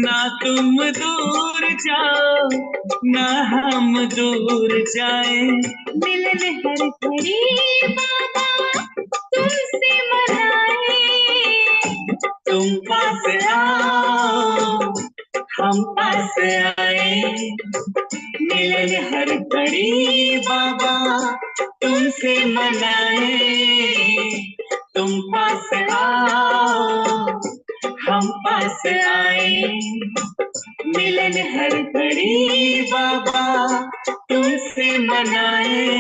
ना तुम दूर जाओ ना हम दूर जाए, मिलन हर घड़ी बाबा तुमसे मनाए। तुम पास आओ हम पास आए, मिलन हर घड़ी बाबा तुमसे मनाए। तुम पास आओ हम पास आए, मिलन हर घड़ी बाबा तुमसे मनाए।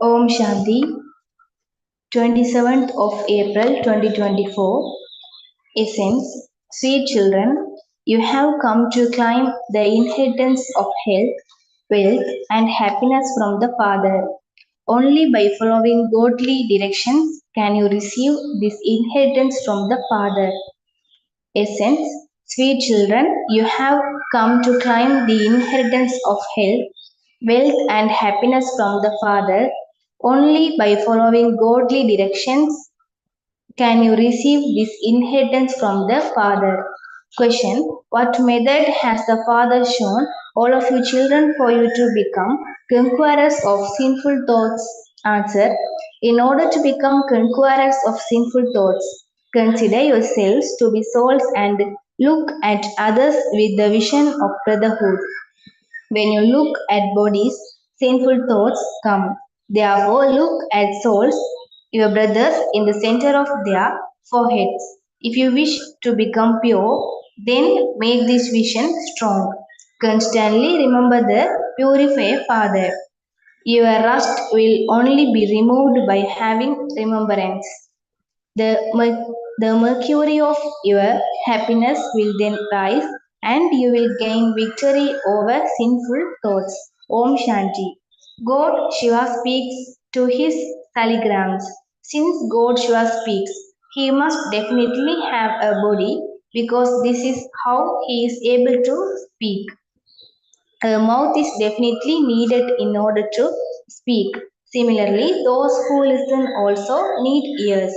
Om Shanti, 27th of April 2024. Essence, sweet children, you have come to claim the inheritance of health, wealth, and happiness from the Father. Only by following godly directions can you receive this inheritance from the Father. Essence, sweet children, you have come to claim the inheritance of health, wealth, and happiness from the Father. Only by following godly directions can you receive this inheritance from the Father. Question: what method has the Father shown all of you children for you to become conquerors of sinful thoughts? Answer: in order to become conquerors of sinful thoughts, consider yourselves to be souls and look at others with the vision of brotherhood. When you look at bodies, sinful thoughts come. Therefore, look at souls, your brothers, in the center of their foreheads. If you wish to become pure, then make this vision strong. Constantly remember the purifier Father. Your rust will only be removed by having remembrance. The mercury of your happiness will then rise and you will gain victory over sinful thoughts. Om Shanti. God Shiva speaks to his saligrams. Since God Shiva speaks, he must definitely have a body because this is how he is able to speak. A mouth is definitely needed in order to speak. Similarly, those who listen also need ears.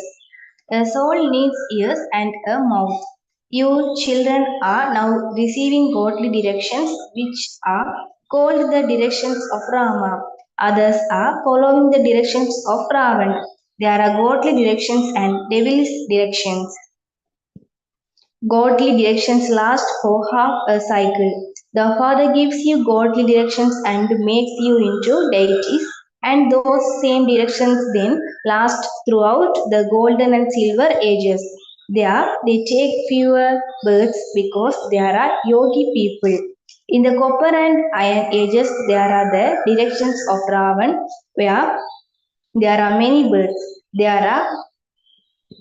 A soul needs ears and a mouth. You children are now receiving godly directions which are called the directions of Rama. Others are following the directions of Ravan. There are godly directions and devilish directions. Godly directions last for half a cycle. The Father gives you godly directions and makes you into deities, and those same directions then last throughout the golden and silver ages. There they take fewer births because there are yogi people. In the copper and iron ages, there are the directions of Ravan, where there are many births. There are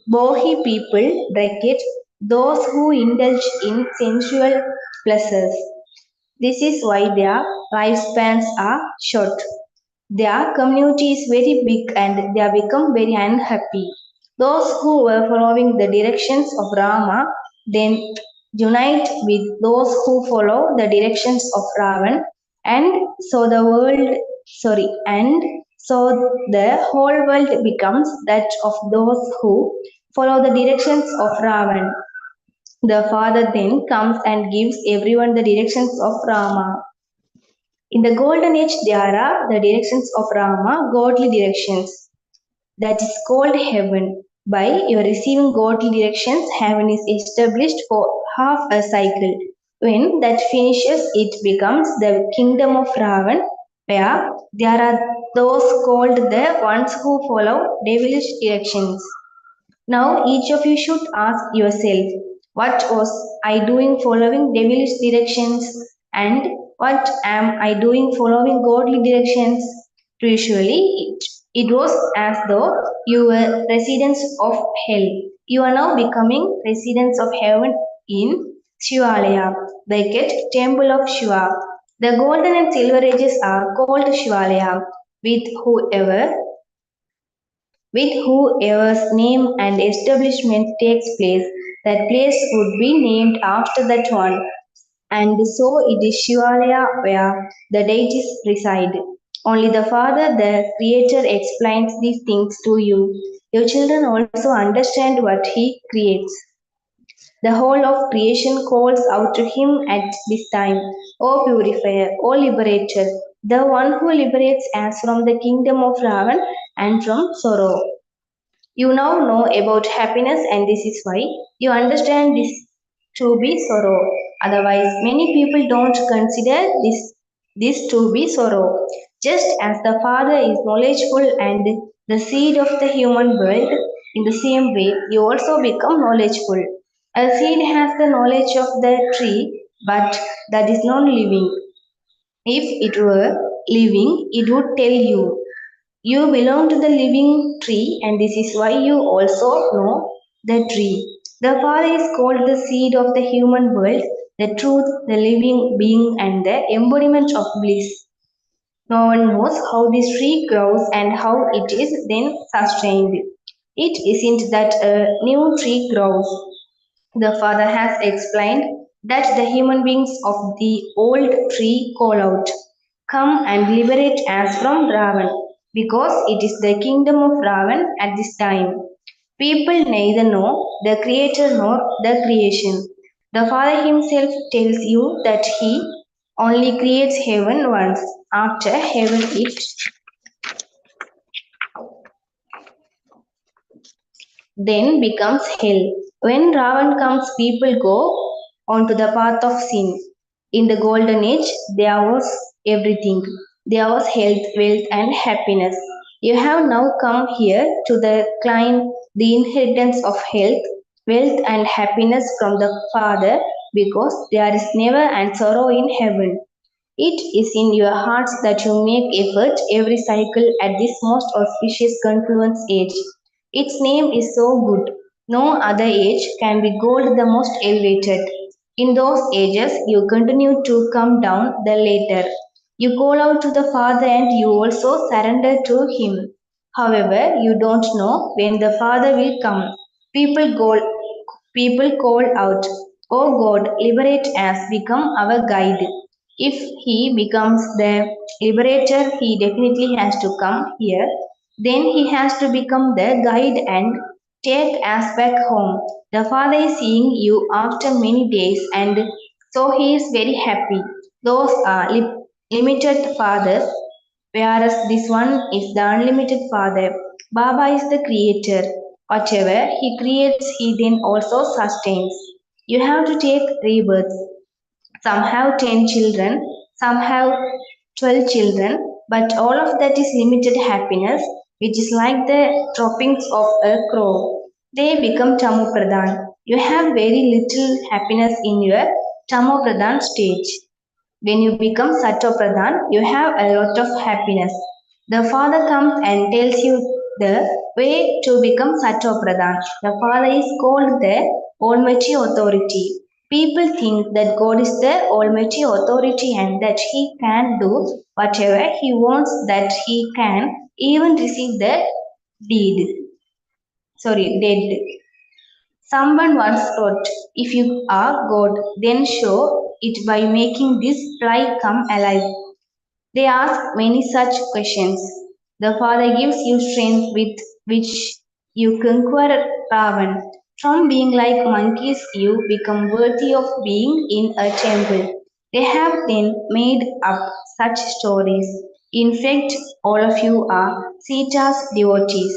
Bohi people, bracket, those who indulge in sensual pleasures. This is why their lifespans are short. Their community is very big and they have become very unhappy. Those who were following the directions of Rama then unite with those who follow the directions of Ravan, and so the whole world becomes that of those who follow the directions of Ravan. The Father then comes and gives everyone the directions of Rama. In the golden age, there are the directions of Rama, godly directions. That is called heaven. By your receiving godly directions, heaven is established for half a cycle. When that finishes, it becomes the kingdom of Ravan, where there are those called the ones who follow devilish directions. Now, each of you should ask yourself, what was I doing following devilish directions, and what am I doing following godly directions? Usually, it was as though you were residents of hell. You are now becoming residents of heaven in Shivalaya, bracket Temple of Shiva. The golden and silver ages are called Shivalaya, with whoever's name and establishment takes place, that place would be named after that one. And so it is Shivalaya where the deities reside. Only the Father, the Creator, explains these things to you. Your children also understand what He creates. The whole of creation calls out to Him at this time, O Purifier, O Liberator, the one who liberates us from the kingdom of Ravan and from sorrow. You now know about happiness, and this is why you understand this to be sorrow. Otherwise, many people don't consider this to be sorrow. Just as the Father is knowledgeful and the seed of the human world, in the same way, you also become knowledgeful. A seed has the knowledge of the tree, but that is not living. If it were living, it would tell you. You belong to the living tree, and this is why you also know the tree. The Father is called the seed of the human world, the truth, the living being, and the embodiment of bliss. No one knows how this tree grows and how it is then sustained. It isn't that a new tree grows. The Father has explained that the human beings of the old tree call out, come and liberate us from Ravan, because it is the kingdom of Ravan at this time. People neither know the Creator nor the creation. The Father Himself tells you that He only creates heaven once. After heaven, it then becomes hell. When Ravan comes, people go onto the path of sin. In the golden age, there was everything. There was health, wealth, and happiness. You have now come here to claim the inheritance of health, wealth, and happiness from the Father, because there is never and sorrow in heaven. It is in your hearts that you make effort every cycle at this most auspicious confluence age. Its name is so good. No other age can be called the most elevated. In those ages, you continue to come down the later. You call out to the Father and you also surrender to Him. However, you don't know when the Father will come. People call, people call out, "Oh God, liberate us, become our guide." If he becomes the liberator, he definitely has to come here. Then he has to become the guide and take us back home. The Father is seeing you after many days, and so he is very happy. Those are limited fathers, whereas this one is the unlimited Father. Baba is the creator. Whatever he creates, he then also sustains. You have to take rebirth. Some have 10 children, some have 12 children, but all of that is limited happiness, which is like the droppings of a crow. They become Tamopradhan. You have very little happiness in your Tamopradhan stage. When you become Sattva-pradhan, you have a lot of happiness. The Father comes and tells you the way to become Sattva-pradhan. The Father is called the Almighty Authority. People think that God is the Almighty Authority and that He can do whatever He wants, that He can even receive the dead. Someone once wrote, if you are God, then show it by making this fly come alive. They ask many such questions. The Father gives you strength with which you conquer Ravan. From being like monkeys, you become worthy of being in a temple. They have then made up such stories. In fact, all of you are Sita's devotees.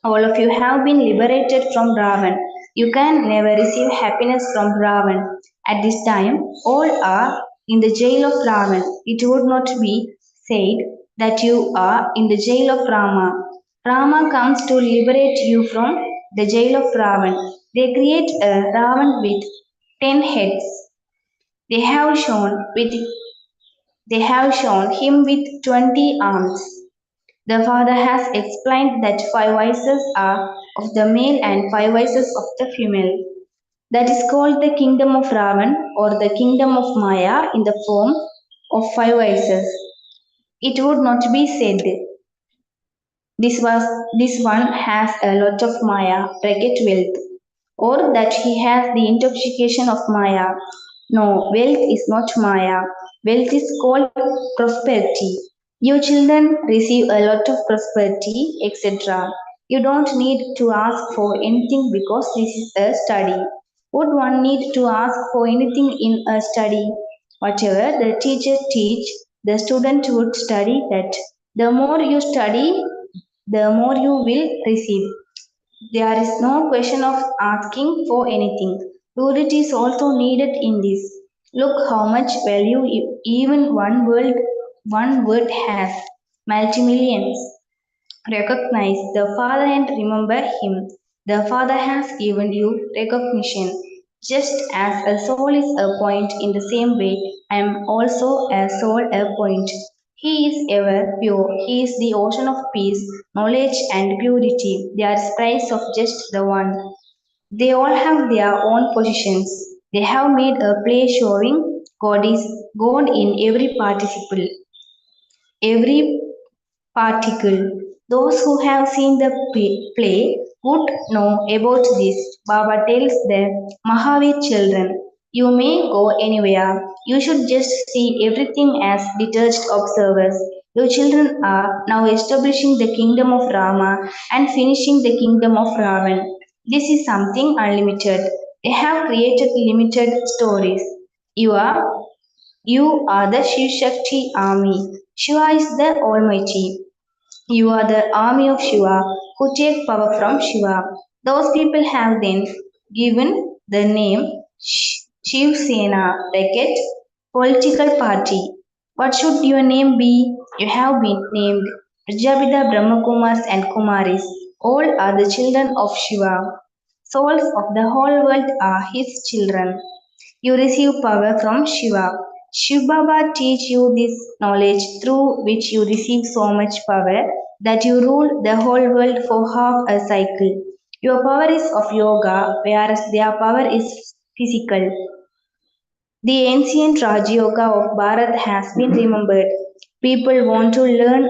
All of you have been liberated from Ravan. You can never receive happiness from Ravan. At this time, all are in the jail of Ravan. It would not be said that you are in the jail of Rama. Rama comes to liberate you from the jail of Ravan. They create a Ravan with 10 heads. They have shown with they have shown him with 20 arms. The father has explained that 5 vices are of the male and 5 vices of the female. That is called the kingdom of Ravan or the kingdom of Maya in the form of 5 vices. It would not be said this was this one has a lot of Maya, bracket wealth, or that he has the intoxication of Maya. No, wealth is not Maya. Wealth is called prosperity. Your children receive a lot of prosperity, etc. You don't need to ask for anything because this is a study. Would one need to ask for anything in a study? Whatever the teacher teach, the student would study that. The more you study, the more you will receive. There is no question of asking for anything. Purity is also needed in this. Look how much value even one word has. Multi-millions. Recognize the Father and remember Him. The Father has given you recognition. Just as a soul is a point, in the same way, I am also a soul a point. He is ever pure. He is the ocean of peace, knowledge, and purity. There is praise of just the one. They all have their own positions. They have made a play showing God is God in every participle, every particle. Those who have seen the play would know about this. Baba tells the Mahavir children, you may go anywhere. You should just see everything as detached observers. Your children are now establishing the kingdom of Rama and finishing the kingdom of Ravan. This is something unlimited. They have created limited stories. You are you are the Shiv Shakti army. Shiva is the Almighty. You are the army of Shiva who take power from Shiva. Those people have then given the name Shiv Sena, bracket, political party. What should your name be? You have been named Prajapita, Brahmakumars and Kumaris. All are the children of Shiva. Souls of the whole world are his children. You receive power from Shiva. Shiv Baba teach you this knowledge through which you receive so much power that you rule the whole world for half a cycle. Your power is of yoga, whereas their power is physical. The ancient Raj Yoga of Bharat has been remembered. People want to learn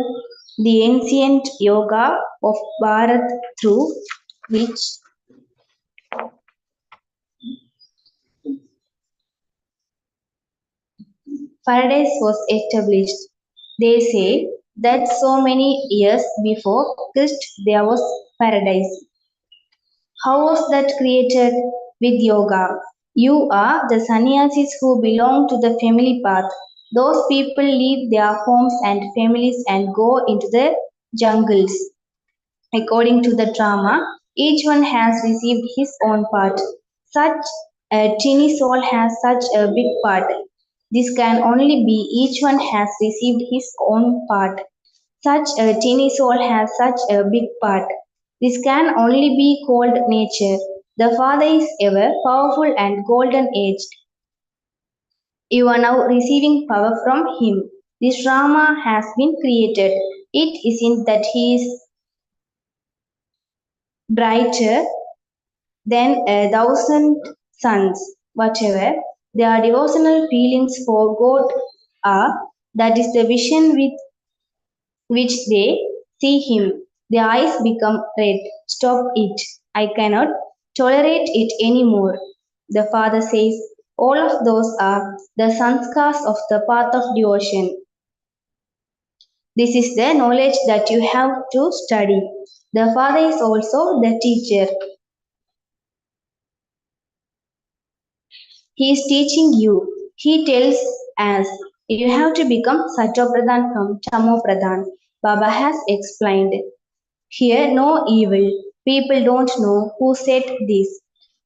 the ancient yoga of Bharat through which paradise was established. They say that so many years before Christ there was paradise. How was that created? With yoga. You are the sannyasis who belong to the family path. Those people leave their homes and families and go into the jungles. According to the drama, each one has received his own part. Such a teeny soul has such a big part. This can only be each one has received his own part. Such a teeny soul has such a big part. This can only be called nature. The Father is ever powerful and golden aged. You are now receiving power from Him. This drama has been created. It isn't that He is brighter than a thousand suns, whatever their devotional feelings for God are. That is the vision with which they see him. Their eyes become red. Stop it. I cannot tolerate it anymore. The father says, all of those are the sanskars of the path of devotion. This is the knowledge that you have to study. The father is also the teacher. He is teaching you. He tells us you have to become Sato Pradhan from Tamo Pradhan. Baba has explained. Here no evil. People don't know who said this.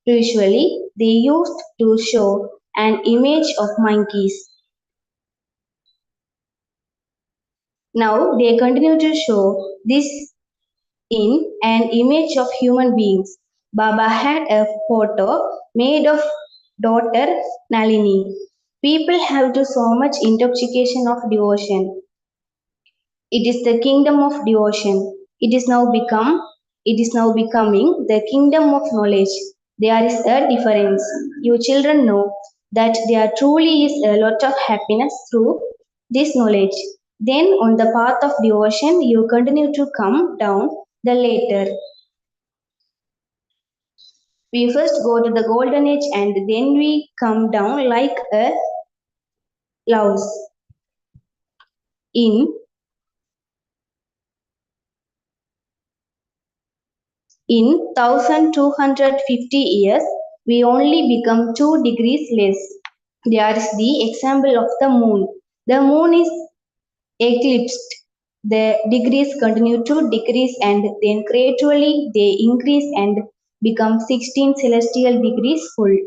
Usually they used to show an image of monkeys. Now they continue to show this in an image of human beings. Baba had a photo made of daughter Nalini. People have to so much intoxication of devotion. It is the kingdom of devotion. It is now becoming the kingdom of knowledge. There is a difference. You children know that there truly is a lot of happiness through this knowledge. Then on the path of devotion you continue to come down the later. We first go to the golden age and then we come down like a louse. In In 1250 years, we only become 2 degrees less. There is the example of the moon. The moon is eclipsed. The degrees continue to decrease and then gradually they increase and become 16 celestial degrees full.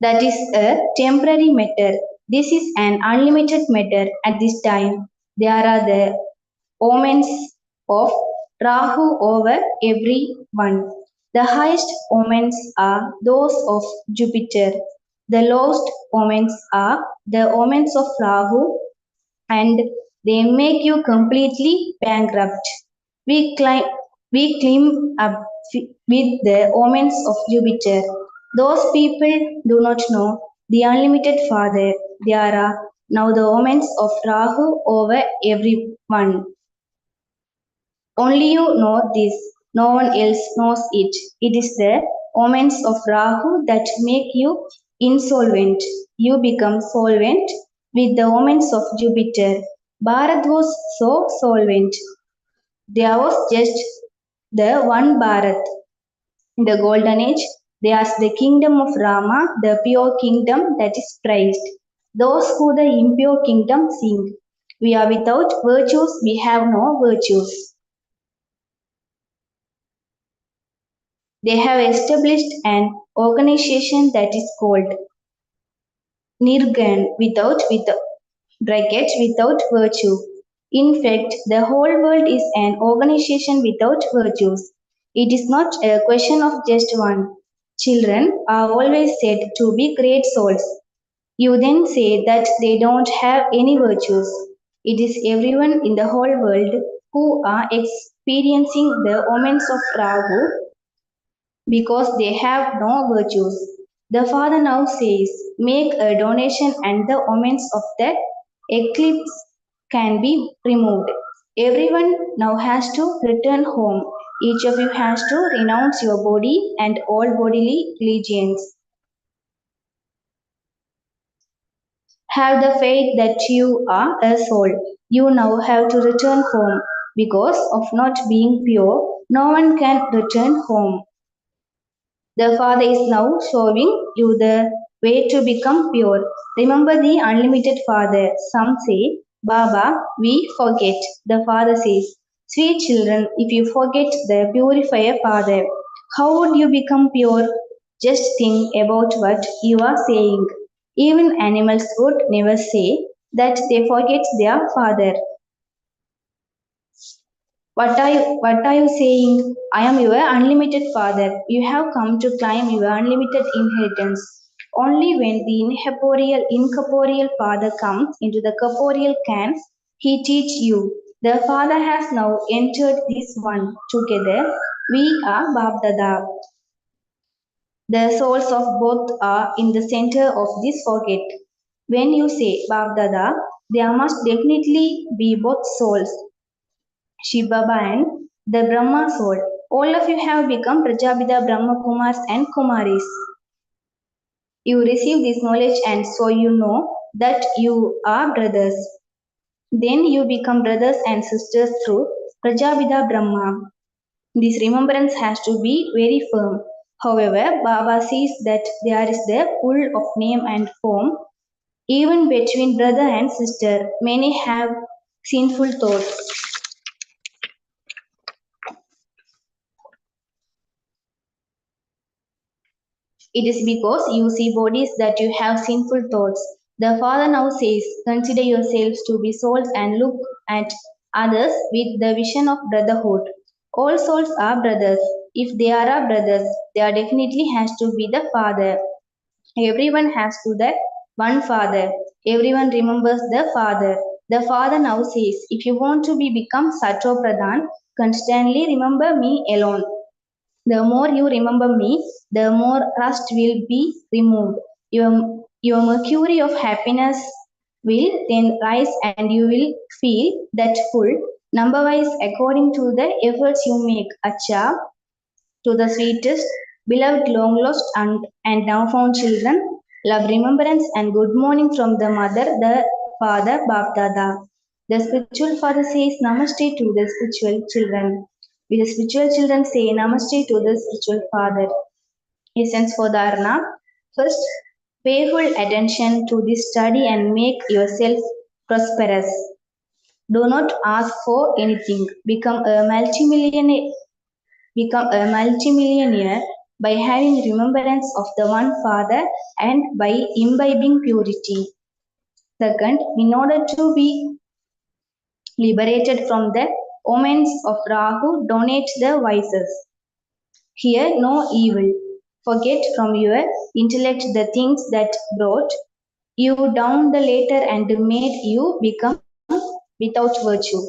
That is a temporary matter. This is an unlimited matter at this time. There are the omens of Rahu over everyone. The highest omens are those of Jupiter. The lowest omens are the omens of Rahu and they make you completely bankrupt. We climb, we climb up with the omens of Jupiter. Those people do not know the unlimited Father. There are now the omens of Rahu over everyone. Only you know this, no one else knows it. It is the omens of Rahu that make you insolvent. You become solvent with the omens of Jupiter. Bharat was so solvent. There was just the one Bharat. In the golden age, there's the kingdom of Rama, the pure kingdom that is praised. Those who the impure kingdom sing. We are without virtues, we have no virtues. They have established an organization that is called Nirgan without virtue. In fact, the whole world is an organization without virtues. It is not a question of just one. Children are always said to be great souls. You then say that they don't have any virtues. It is everyone in the whole world who are experiencing the omens of Rahu because they have no virtues. The father now says, make a donation and the omens of the eclipse can be removed. Everyone now has to return home. Each of you has to renounce your body and all bodily religions. Have the faith that you are a soul. You now have to return home. Because of not being pure, no one can return home. The Father is now showing you the way to become pure. Remember the unlimited Father. Some say, Baba, we forget. The Father says, sweet children, if you forget the purifier Father, how would you become pure? Just think about what you are saying. Even animals would never say that they forget their Father. What are you saying? I am your unlimited father. You have come to claim your unlimited inheritance. Only when the incorporeal father comes into the corporeal can he teach you. The father has now entered this one. Together we are Babdada. The souls of both are in the center of this forget. When you say Babdada, there must definitely be both souls. Shivaba and the Brahma soul. All of you have become Prajapita Brahma Kumars and Kumaris. You receive this knowledge and so you know that you are brothers. Then you become brothers and sisters through Prajapita Brahma. This remembrance has to be very firm. However, Baba sees that there is the pull of name and form. Even between brother and sister, many have sinful thoughts. It is because you see bodies that you have sinful thoughts. The Father now says, consider yourselves to be souls and look at others with the vision of brotherhood. All souls are brothers. If they are our brothers, there definitely has to be the Father. Everyone has to the one Father. Everyone remembers the Father. The Father now says, if you want to become Sato Pradhan, constantly remember me alone. The more you remember me, the more rust will be removed. Your mercury of happiness will then rise and you will feel that full, number wise according to the efforts you make. Acha, to the sweetest, beloved, long lost, and now found children, love, remembrance, and good morning from the mother, the father, Bapdada. The spiritual father says Namaste to the spiritual children. The spiritual children say Namaste to the spiritual father. Essence for Dharana. First, pay full attention to this study and make yourself prosperous. Do not ask for anything. Become a multimillionaire by having remembrance of the one Father and by imbibing purity. Second, in order to be liberated from the omens of Rahu, donate the vices. Hear no evil. Forget from your intellect the things that brought you down the later and made you become without virtue.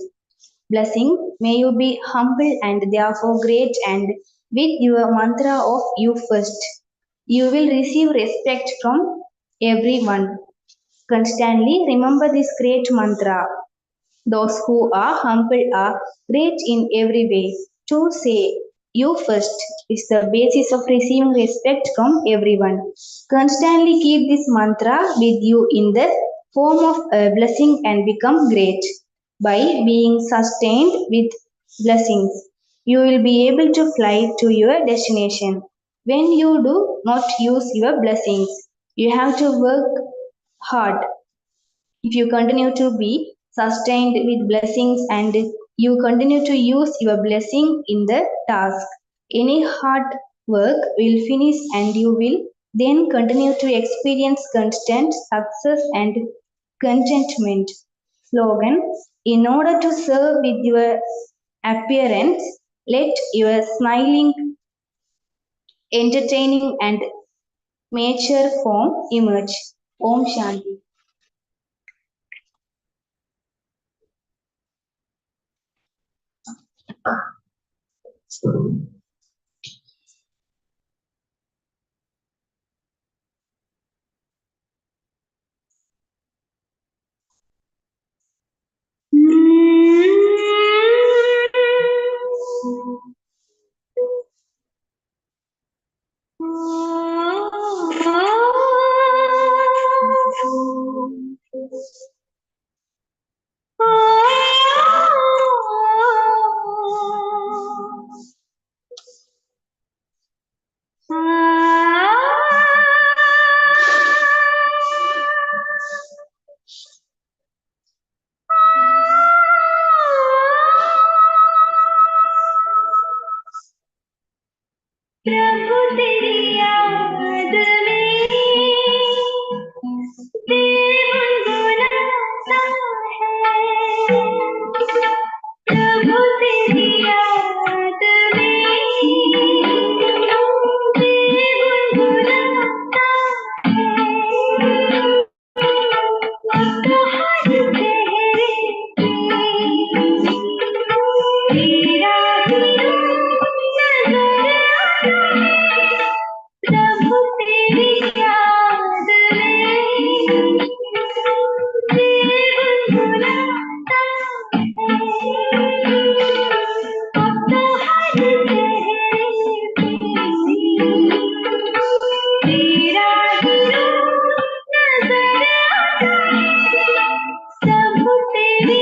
Blessing, may you be humble and therefore great, and with your mantra of you first, you will receive respect from everyone. Constantly remember this great mantra. Those who are humble are great in every way. To say you first is the basis of receiving respect from everyone. Constantly keep this mantra with you in the form of a blessing and become great. By being sustained with blessings, you will be able to fly to your destination. When you do not use your blessings, you have to work hard. If you continue to be sustained with blessings and you continue to use your blessing in the task, any hard work will finish and you will then continue to experience constant success and contentment. Slogan: in order to serve with your appearance, let your smiling, entertaining, and mature form emerge. Om Shanti. प्रभु तेरी याद में जीवन गुनाता है प्रभु तेरी याद में जीवन गुनाता है तो हर चेहरे पे तेरा प्रभु तेरी याद में जीवन बुलाता है अब तो हर चेहरे पे तेरा ही रूप नजर आता है प्रभु तेरी